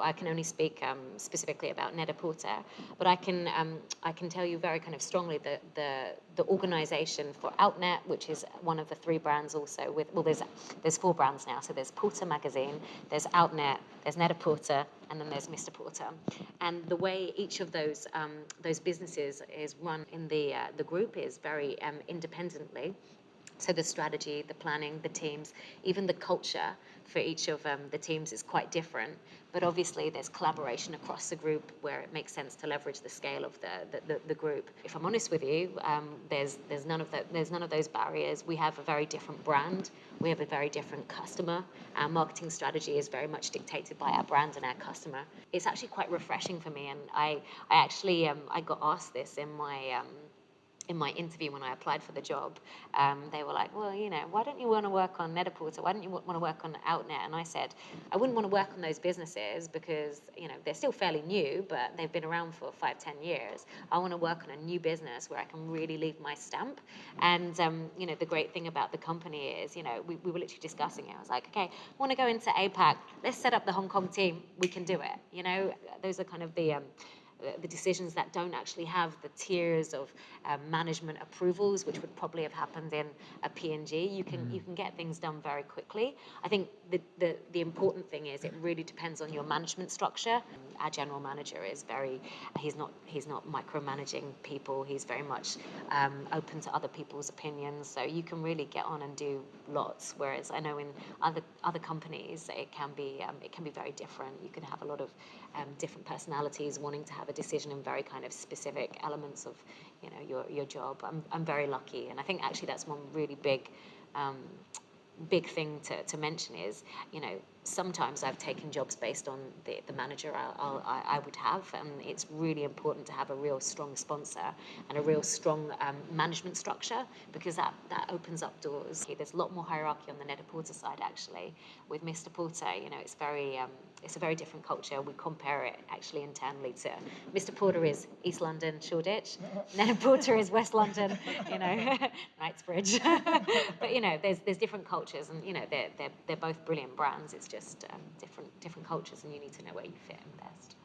I can only speak specifically about Net-a-Porter, but I can tell you very kind of strongly that the organisation for Outnet, which is one of the three brands also with, well, there's four brands now. So there's Porter Magazine, there's Outnet, there's Net-a-Porter, and then there's Mr. Porter. And the way each of those businesses is run in the group is very independently. So the strategy, the planning, the teams, even the culture for each of the teams is quite different. But obviously there's collaboration across the group where it makes sense to leverage the scale of the group. If I'm honest with you, there's none of those barriers. We have a very different brand. We have a very different customer. Our marketing strategy is very much dictated by our brand and our customer. It's actually quite refreshing for me, and I actually I got asked this in my interview when I applied for the job. They were like, well, why don't you want to work on Net-a-Porter? Why don't you want to work on Outnet? And I said, I wouldn't want to work on those businesses because, they're still fairly new, but they've been around for 5-10 years. I want to work on a new business where I can really leave my stamp. And, the great thing about the company is, we were literally discussing it. I was like, okay, I want to go into APAC. Let's set up the Hong Kong team. We can do it. Those are kind of the decisions that don't actually have the tiers of management approvals, which would probably have happened in a P&G. You can get things done very quickly. I think the important thing is it really depends on your management structure. Our general manager is he's not micromanaging people. He's very much open to other people's opinions. So you can really get on and do lots. Whereas I know in other companies it can be very different. You can have a lot of different personalities wanting to have a decision in very kind of specific elements of your job. I'm very lucky, and I think actually that's one really big thing to mention is, sometimes I've taken jobs based on the manager I would have, and it's really important to have a real strong sponsor and a real strong management structure, because that opens up doors. There's a lot more hierarchy on the Net-a-Porter side actually. With Mr. Porter, it's a very different culture. We compare it actually internally to Mr. Porter is East London, Shoreditch. Net-a-Porter is West London, Knightsbridge. But there's different cultures, and they're both brilliant brands. It's just different cultures, and you need to know where you fit in best.